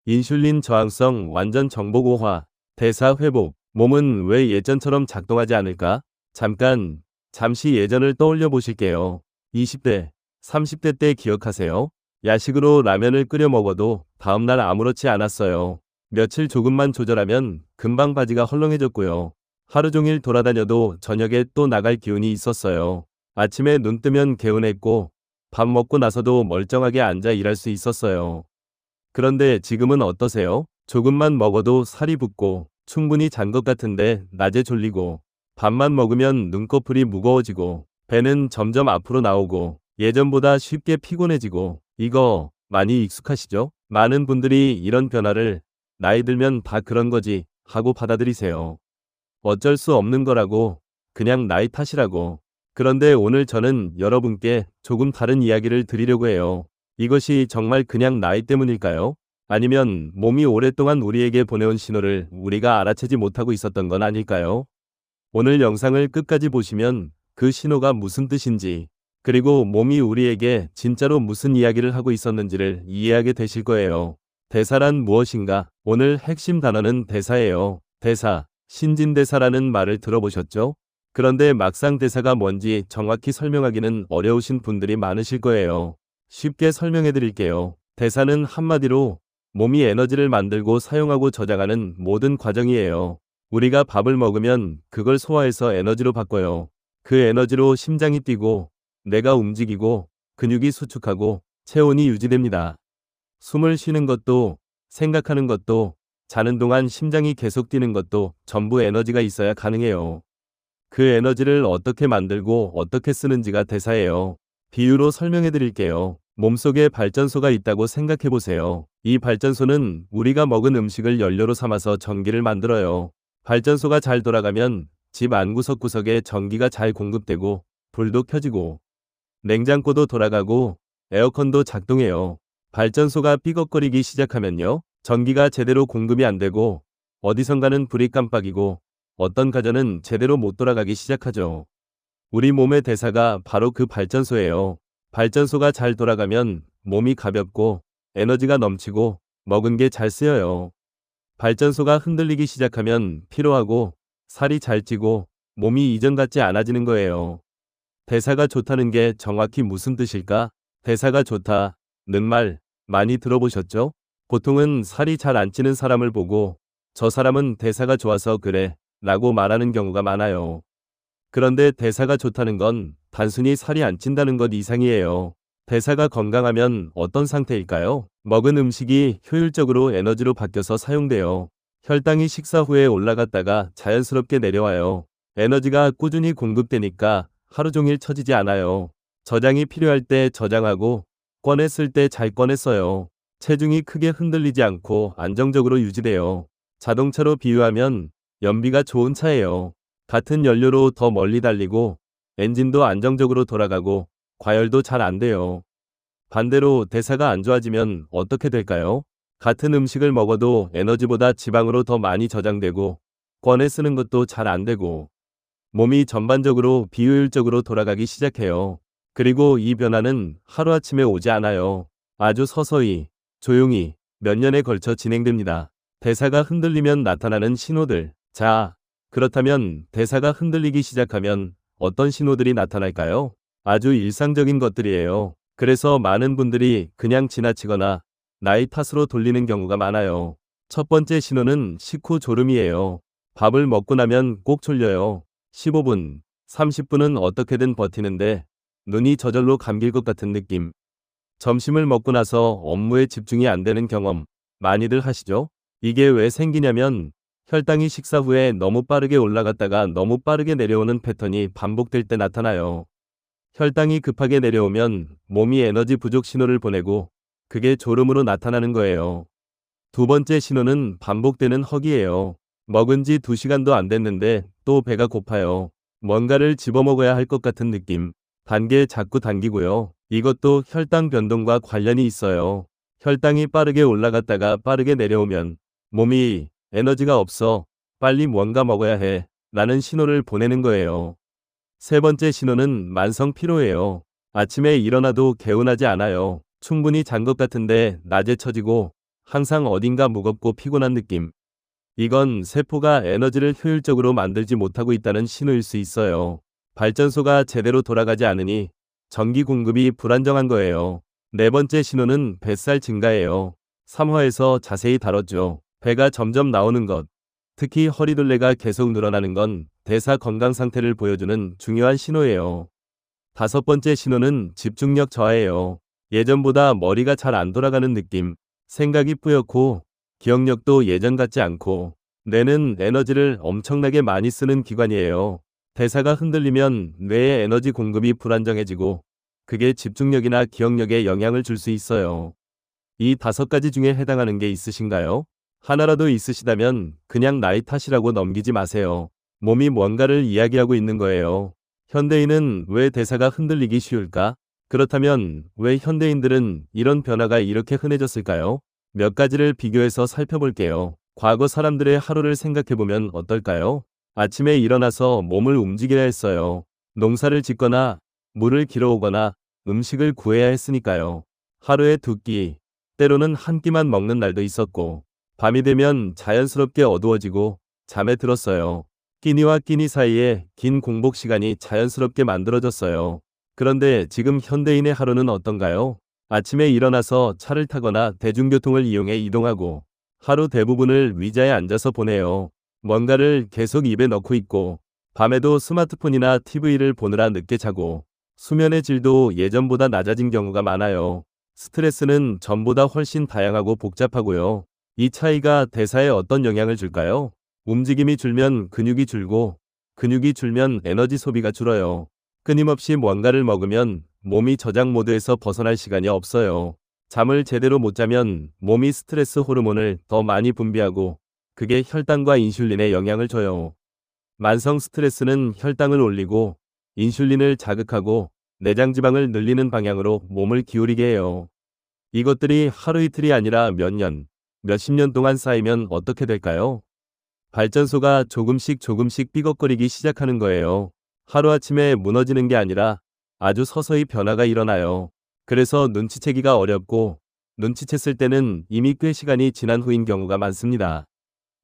인슐린 저항성 완전 정복오화, 대사 회복, 몸은 왜 예전처럼 작동하지 않을까? 잠시 예전을 떠올려 보실게요. 20대, 30대 때 기억하세요? 야식으로 라면을 끓여 먹어도 다음날 아무렇지 않았어요. 며칠 조금만 조절하면 금방 바지가 헐렁해졌고요. 하루 종일 돌아다녀도 저녁에 또 나갈 기운이 있었어요. 아침에 눈 뜨면 개운했고 밥 먹고 나서도 멀쩡하게 앉아 일할 수 있었어요. 그런데 지금은 어떠세요? 조금만 먹어도 살이 붓고 충분히 잔 것 같은데 낮에 졸리고 밥만 먹으면 눈꺼풀이 무거워지고 배는 점점 앞으로 나오고 예전보다 쉽게 피곤해지고 이거 많이 익숙하시죠? 많은 분들이 이런 변화를 나이 들면 다 그런 거지 하고 받아들이세요. 어쩔 수 없는 거라고, 그냥 나이 탓이라고. 그런데 오늘 저는 여러분께 조금 다른 이야기를 드리려고 해요. 이것이 정말 그냥 나이 때문일까요? 아니면 몸이 오랫동안 우리에게 보내온 신호를 우리가 알아채지 못하고 있었던 건 아닐까요? 오늘 영상을 끝까지 보시면 그 신호가 무슨 뜻인지, 그리고 몸이 우리에게 진짜로 무슨 이야기를 하고 있었는지를 이해하게 되실 거예요. 대사란 무엇인가? 오늘 핵심 단어는 대사예요. 대사, 신진대사라는 말을 들어보셨죠? 그런데 막상 대사가 뭔지 정확히 설명하기는 어려우신 분들이 많으실 거예요. 쉽게 설명해 드릴게요. 대사는 한마디로 몸이 에너지를 만들고 사용하고 저장하는 모든 과정이에요. 우리가 밥을 먹으면 그걸 소화해서 에너지로 바꿔요. 그 에너지로 심장이 뛰고, 뇌가 움직이고, 근육이 수축하고, 체온이 유지됩니다. 숨을 쉬는 것도, 생각하는 것도, 자는 동안 심장이 계속 뛰는 것도 전부 에너지가 있어야 가능해요. 그 에너지를 어떻게 만들고 어떻게 쓰는지가 대사예요. 비유로 설명해 드릴게요. 몸속에 발전소가 있다고 생각해 보세요. 이 발전소는 우리가 먹은 음식을 연료로 삼아서 전기를 만들어요. 발전소가 잘 돌아가면 집 안 구석구석에 전기가 잘 공급되고 불도 켜지고 냉장고도 돌아가고 에어컨도 작동해요. 발전소가 삐걱거리기 시작하면요. 전기가 제대로 공급이 안 되고 어디선가는 불이 깜빡이고 어떤 가전은 제대로 못 돌아가기 시작하죠. 우리 몸의 대사가 바로 그 발전소예요. 발전소가 잘 돌아가면 몸이 가볍고 에너지가 넘치고 먹은 게 잘 쓰여요. 발전소가 흔들리기 시작하면 피로하고 살이 잘 찌고 몸이 이전 같지 않아지는 거예요. 대사가 좋다는 게 정확히 무슨 뜻일까? 대사가 좋다는 말 많이 들어보셨죠? 보통은 살이 잘 안 찌는 사람을 보고 저 사람은 대사가 좋아서 그래 라고 말하는 경우가 많아요. 그런데 대사가 좋다는 건 단순히 살이 안 찐다는 것 이상이에요. 대사가 건강하면 어떤 상태일까요? 먹은 음식이 효율적으로 에너지로 바뀌어서 사용돼요. 혈당이 식사 후에 올라갔다가 자연스럽게 내려와요. 에너지가 꾸준히 공급되니까 하루 종일 처지지 않아요. 저장이 필요할 때 저장하고 꺼냈을 때 잘 꺼냈어요. 체중이 크게 흔들리지 않고 안정적으로 유지돼요. 자동차로 비유하면 연비가 좋은 차예요. 같은 연료로 더 멀리 달리고 엔진도 안정적으로 돌아가고 과열도 잘 안 돼요. 반대로 대사가 안 좋아지면 어떻게 될까요? 같은 음식을 먹어도 에너지보다 지방으로 더 많이 저장되고 꺼내 쓰는 것도 잘 안 되고 몸이 전반적으로 비효율적으로 돌아가기 시작해요. 그리고 이 변화는 하루아침에 오지 않아요. 아주 서서히, 조용히 몇 년에 걸쳐 진행됩니다. 대사가 흔들리면 나타나는 신호들. 자, 그렇다면 대사가 흔들리기 시작하면 어떤 신호들이 나타날까요? 아주 일상적인 것들이에요. 그래서 많은 분들이 그냥 지나치거나 나이 탓으로 돌리는 경우가 많아요. 첫 번째 신호는 식후 졸음이에요. 밥을 먹고 나면 꼭 졸려요. 15분, 30분은 어떻게든 버티는데 눈이 저절로 감길 것 같은 느낌. 점심을 먹고 나서 업무에 집중이 안 되는 경험 많이들 하시죠? 이게 왜 생기냐면 혈당이 식사 후에 너무 빠르게 올라갔다가 너무 빠르게 내려오는 패턴이 반복될 때 나타나요. 혈당이 급하게 내려오면 몸이 에너지 부족 신호를 보내고 그게 졸음으로 나타나는 거예요. 두 번째 신호는 반복되는 허기예요. 먹은 지 2시간도 안 됐는데 또 배가 고파요. 뭔가를 집어먹어야 할 것 같은 느낌. 단계 자꾸 당기고요. 이것도 혈당 변동과 관련이 있어요. 혈당이 빠르게 올라갔다가 빠르게 내려오면 몸이 에너지가 없어. 빨리 뭔가 먹어야 해. 라는 신호를 보내는 거예요. 세 번째 신호는 만성 피로예요. 아침에 일어나도 개운하지 않아요. 충분히 잔 것 같은데 낮에 처지고 항상 어딘가 무겁고 피곤한 느낌. 이건 세포가 에너지를 효율적으로 만들지 못하고 있다는 신호일 수 있어요. 발전소가 제대로 돌아가지 않으니 전기 공급이 불안정한 거예요. 네 번째 신호는 뱃살 증가예요. 3화에서 자세히 다뤘죠. 배가 점점 나오는 것. 특히 허리둘레가 계속 늘어나는 건 대사 건강 상태를 보여주는 중요한 신호예요. 다섯 번째 신호는 집중력 저하예요. 예전보다 머리가 잘 안 돌아가는 느낌. 생각이 뿌옇고 기억력도 예전 같지 않고 뇌는 에너지를 엄청나게 많이 쓰는 기관이에요. 대사가 흔들리면 뇌의 에너지 공급이 불안정해지고 그게 집중력이나 기억력에 영향을 줄 수 있어요. 이 다섯 가지 중에 해당하는 게 있으신가요? 하나라도 있으시다면 그냥 나이 탓이라고 넘기지 마세요. 몸이 뭔가를 이야기하고 있는 거예요. 현대인은 왜 대사가 흔들리기 쉬울까? 그렇다면 왜 현대인들은 이런 변화가 이렇게 흔해졌을까요? 몇 가지를 비교해서 살펴볼게요. 과거 사람들의 하루를 생각해보면 어떨까요? 아침에 일어나서 몸을 움직여야 했어요. 농사를 짓거나 물을 길어오거나 음식을 구해야 했으니까요. 하루에 두 끼, 때로는 한 끼만 먹는 날도 있었고 밤이 되면 자연스럽게 어두워지고 잠에 들었어요. 끼니와 끼니 사이에 긴 공복 시간이 자연스럽게 만들어졌어요. 그런데 지금 현대인의 하루는 어떤가요? 아침에 일어나서 차를 타거나 대중교통을 이용해 이동하고 하루 대부분을 의자에 앉아서 보내요. 뭔가를 계속 입에 넣고 있고 밤에도 스마트폰이나 TV를 보느라 늦게 자고 수면의 질도 예전보다 낮아진 경우가 많아요. 스트레스는 전보다 훨씬 다양하고 복잡하고요. 이 차이가 대사에 어떤 영향을 줄까요? 움직임이 줄면 근육이 줄고 근육이 줄면 에너지 소비가 줄어요. 끊임없이 뭔가를 먹으면 몸이 저장 모드에서 벗어날 시간이 없어요. 잠을 제대로 못 자면 몸이 스트레스 호르몬을 더 많이 분비하고 그게 혈당과 인슐린에 영향을 줘요. 만성 스트레스는 혈당을 올리고 인슐린을 자극하고 내장 지방을 늘리는 방향으로 몸을 기울이게 해요. 이것들이 하루 이틀이 아니라 몇 년, 몇십 년 동안 쌓이면 어떻게 될까요? 발전소가 조금씩 삐걱거리기 시작하는 거예요. 하루아침에 무너지는 게 아니라 아주 서서히 변화가 일어나요. 그래서 눈치채기가 어렵고 눈치챘을 때는 이미 꽤 시간이 지난 후인 경우가 많습니다.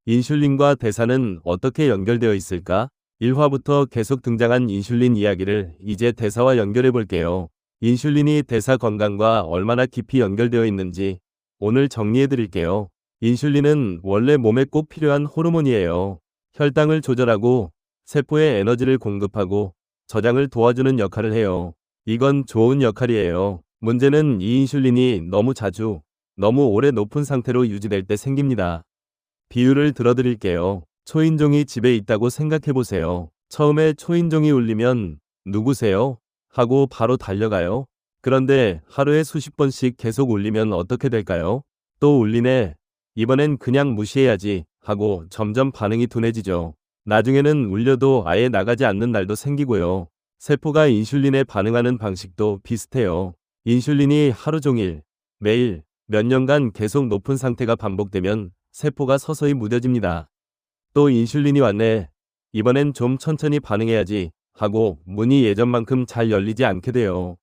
인슐린과 대사는 어떻게 연결되어 있을까? 1화부터 계속 등장한 인슐린 이야기를 이제 대사와 연결해 볼게요. 인슐린이 대사 건강과 얼마나 깊이 연결되어 있는지 오늘 정리해 드릴게요. 인슐린은 원래 몸에 꼭 필요한 호르몬이에요. 혈당을 조절하고 세포에 에너지를 공급하고 저장을 도와주는 역할을 해요. 이건 좋은 역할이에요. 문제는 이 인슐린이 너무 자주, 너무 오래 높은 상태로 유지될 때 생깁니다. 비유를 들어드릴게요. 초인종이 집에 있다고 생각해 보세요. 처음에 초인종이 울리면 누구세요? 하고 바로 달려가요. 그런데 하루에 수십 번씩 계속 울리면 어떻게 될까요? 또 울리네. 이번엔 그냥 무시해야지 하고 점점 반응이 둔해지죠. 나중에는 울려도 아예 나가지 않는 날도 생기고요. 세포가 인슐린에 반응하는 방식도 비슷해요. 인슐린이 하루 종일, 매일, 몇 년간 계속 높은 상태가 반복되면 세포가 서서히 무뎌집니다. 또 인슐린이 왔네. 이번엔 좀 천천히 반응해야지 하고 문이 예전만큼 잘 열리지 않게 돼요.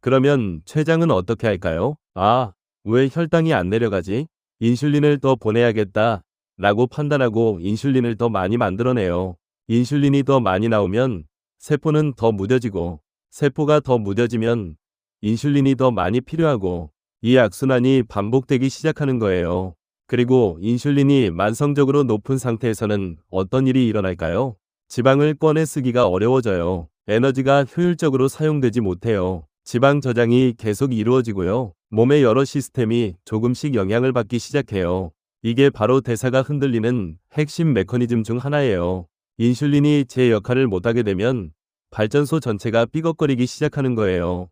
그러면 췌장은 어떻게 할까요? 아, 왜 혈당이 안 내려가지? 인슐린을 더 보내야겠다 라고 판단하고 인슐린을 더 많이 만들어내요. 인슐린이 더 많이 나오면 세포는 더 무뎌지고 세포가 더 무뎌지면 인슐린이 더 많이 필요하고 이 악순환이 반복되기 시작하는 거예요. 그리고 인슐린이 만성적으로 높은 상태에서는 어떤 일이 일어날까요? 지방을 꺼내 쓰기가 어려워져요. 에너지가 효율적으로 사용되지 못해요. 지방 저장이 계속 이루어지고요. 몸의 여러 시스템이 조금씩 영향을 받기 시작해요. 이게 바로 대사가 흔들리는 핵심 메커니즘 중 하나예요. 인슐린이 제 역할을 못하게 되면 발전소 전체가 삐걱거리기 시작하는 거예요.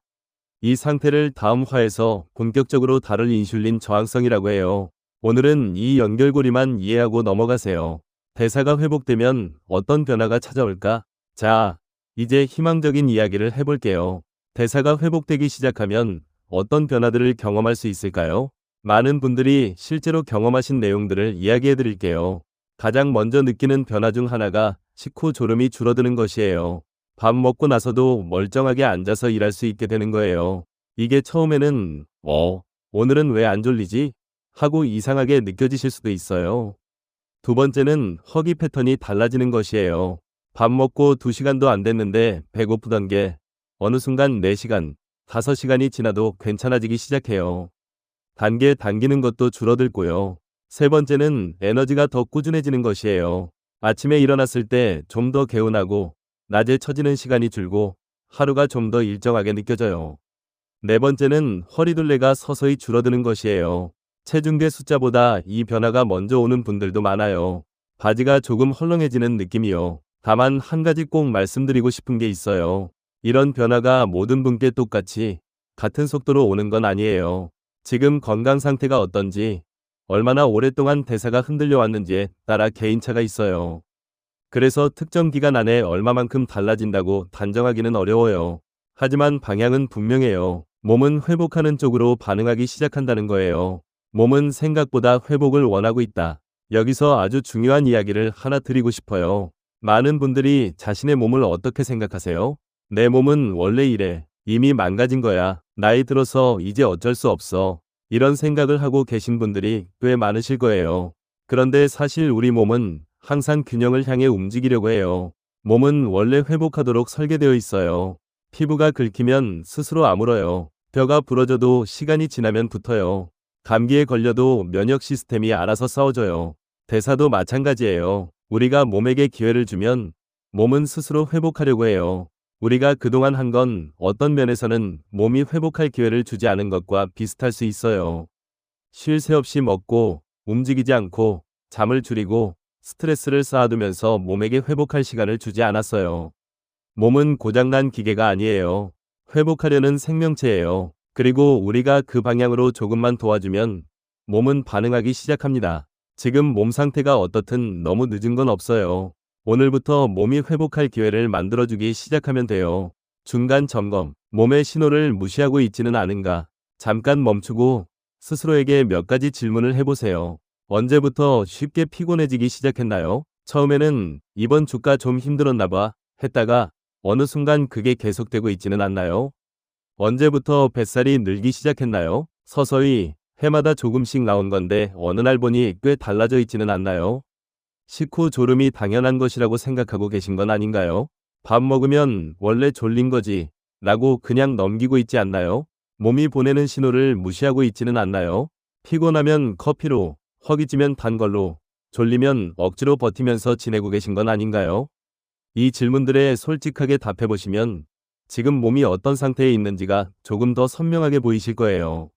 이 상태를 다음 화에서 본격적으로 다룰 인슐린 저항성이라고 해요. 오늘은 이 연결고리만 이해하고 넘어가세요. 대사가 회복되면 어떤 변화가 찾아올까? 자, 이제 희망적인 이야기를 해볼게요. 대사가 회복되기 시작하면 어떤 변화들을 경험할 수 있을까요? 많은 분들이 실제로 경험하신 내용들을 이야기해 드릴게요. 가장 먼저 느끼는 변화 중 하나가 식후 졸음이 줄어드는 것이에요. 밥 먹고 나서도 멀쩡하게 앉아서 일할 수 있게 되는 거예요. 이게 처음에는 오늘은 왜 안 졸리지? 하고 이상하게 느껴지실 수도 있어요. 두 번째는 허기 패턴이 달라지는 것이에요. 밥 먹고 2시간도 안 됐는데 배고프던 게 어느 순간 4시간, 5시간이 지나도 괜찮아지기 시작해요. 단계 당기는 것도 줄어들고요. 세 번째는 에너지가 더 꾸준해지는 것이에요. 아침에 일어났을 때 좀 더 개운하고 낮에 처지는 시간이 줄고 하루가 좀 더 일정하게 느껴져요. 네 번째는 허리둘레가 서서히 줄어드는 것이에요. 체중계 숫자보다 이 변화가 먼저 오는 분들도 많아요. 바지가 조금 헐렁해지는 느낌이요. 다만 한 가지 꼭 말씀드리고 싶은 게 있어요. 이런 변화가 모든 분께 똑같이 같은 속도로 오는 건 아니에요. 지금 건강 상태가 어떤지, 얼마나 오랫동안 대사가 흔들려 왔는지에 따라 개인차가 있어요. 그래서 특정 기간 안에 얼마만큼 달라진다고 단정하기는 어려워요. 하지만 방향은 분명해요. 몸은 회복하는 쪽으로 반응하기 시작한다는 거예요. 몸은 생각보다 회복을 원하고 있다. 여기서 아주 중요한 이야기를 하나 드리고 싶어요. 많은 분들이 자신의 몸을 어떻게 생각하세요? 내 몸은 원래 이래. 이미 망가진 거야. 나이 들어서 이제 어쩔 수 없어. 이런 생각을 하고 계신 분들이 꽤 많으실 거예요. 그런데 사실 우리 몸은 항상 균형을 향해 움직이려고 해요. 몸은 원래 회복하도록 설계되어 있어요. 피부가 긁히면 스스로 아물어요. 뼈가 부러져도 시간이 지나면 붙어요. 감기에 걸려도 면역 시스템이 알아서 싸워줘요. 대사도 마찬가지예요. 우리가 몸에게 기회를 주면 몸은 스스로 회복하려고 해요. 우리가 그동안 한 건 어떤 면에서는 몸이 회복할 기회를 주지 않은 것과 비슷할 수 있어요. 쉴 새 없이 먹고 움직이지 않고 잠을 줄이고 스트레스를 쌓아두면서 몸에게 회복할 시간을 주지 않았어요. 몸은 고장난 기계가 아니에요. 회복하려는 생명체예요. 그리고 우리가 그 방향으로 조금만 도와주면 몸은 반응하기 시작합니다. 지금 몸 상태가 어떻든 너무 늦은 건 없어요. 오늘부터 몸이 회복할 기회를 만들어주기 시작하면 돼요. 중간 점검, 몸의 신호를 무시하고 있지는 않은가? 잠깐 멈추고 스스로에게 몇 가지 질문을 해보세요. 언제부터 쉽게 피곤해지기 시작했나요? 처음에는 이번 주가 좀 힘들었나 봐 했다가 어느 순간 그게 계속되고 있지는 않나요? 언제부터 뱃살이 늘기 시작했나요? 서서히 해마다 조금씩 나온 건데 어느 날 보니 꽤 달라져 있지는 않나요? 식후 졸음이 당연한 것이라고 생각하고 계신 건 아닌가요? 밥 먹으면 원래 졸린 거지 라고 그냥 넘기고 있지 않나요? 몸이 보내는 신호를 무시하고 있지는 않나요? 피곤하면 커피로, 허기지면 단 걸로, 졸리면 억지로 버티면서 지내고 계신 건 아닌가요? 이 질문들에 솔직하게 답해보시면 지금 몸이 어떤 상태에 있는지가 조금 더 선명하게 보이실 거예요.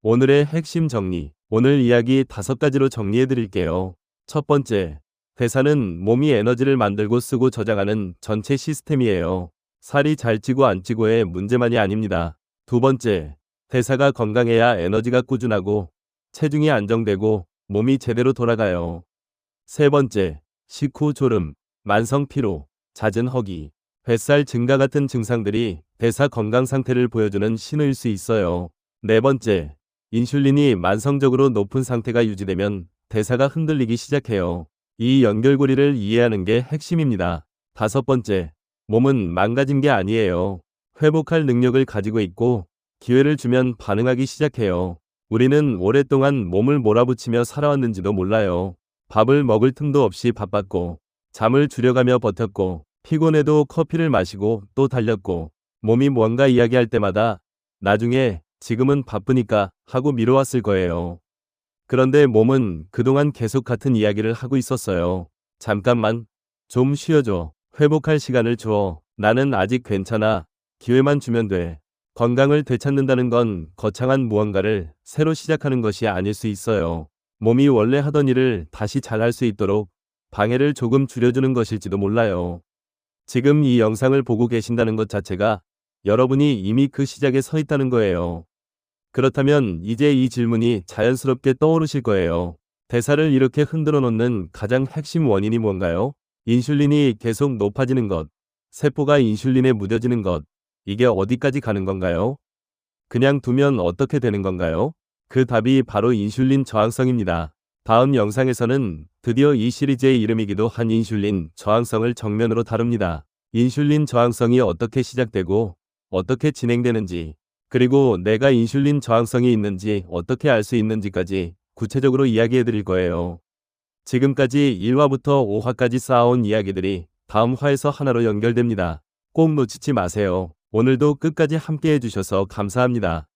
오늘의 핵심 정리, 오늘 이야기 5가지로 정리해 드릴게요. 첫 번째, 대사는 몸이 에너지를 만들고 쓰고 저장하는 전체 시스템이에요. 살이 잘 찌고 안 찌고의 문제만이 아닙니다. 두 번째, 대사가 건강해야 에너지가 꾸준하고 체중이 안정되고 몸이 제대로 돌아가요. 세 번째, 식후 졸음, 만성 피로, 잦은 허기, 뱃살 증가 같은 증상들이 대사 건강 상태를 보여주는 신호일 수 있어요. 네 번째, 인슐린이 만성적으로 높은 상태가 유지되면 대사가 흔들리기 시작해요. 이 연결고리를 이해하는 게 핵심입니다. 다섯 번째, 몸은 망가진 게 아니에요. 회복할 능력을 가지고 있고 기회를 주면 반응하기 시작해요. 우리는 오랫동안 몸을 몰아붙이며 살아왔는지도 몰라요. 밥을 먹을 틈도 없이 바빴고 잠을 줄여가며 버텼고 피곤해도 커피를 마시고 또 달렸고 몸이 뭔가 이야기할 때마다 나중에 지금은 바쁘니까 하고 미뤄왔을 거예요. 그런데 몸은 그동안 계속 같은 이야기를 하고 있었어요. 잠깐만, 좀 쉬어줘. 회복할 시간을 줘. 나는 아직 괜찮아. 기회만 주면 돼. 건강을 되찾는다는 건 거창한 무언가를 새로 시작하는 것이 아닐 수 있어요. 몸이 원래 하던 일을 다시 잘할 수 있도록 방해를 조금 줄여주는 것일지도 몰라요. 지금 이 영상을 보고 계신다는 것 자체가 여러분이 이미 그 시작에 서 있다는 거예요. 그렇다면 이제 이 질문이 자연스럽게 떠오르실 거예요. 대사를 이렇게 흔들어 놓는 가장 핵심 원인이 뭔가요? 인슐린이 계속 높아지는 것, 세포가 인슐린에 무뎌지는 것, 이게 어디까지 가는 건가요? 그냥 두면 어떻게 되는 건가요? 그 답이 바로 인슐린 저항성입니다. 다음 영상에서는 드디어 이 시리즈의 이름이기도 한 인슐린 저항성을 정면으로 다룹니다. 인슐린 저항성이 어떻게 시작되고 어떻게 진행되는지, 그리고 내가 인슐린 저항성이 있는지 어떻게 알 수 있는지까지 구체적으로 이야기해 드릴 거예요. 지금까지 1화부터 5화까지 쌓아온 이야기들이 다음 화에서 하나로 연결됩니다. 꼭 놓치지 마세요. 오늘도 끝까지 함께 해주셔서 감사합니다.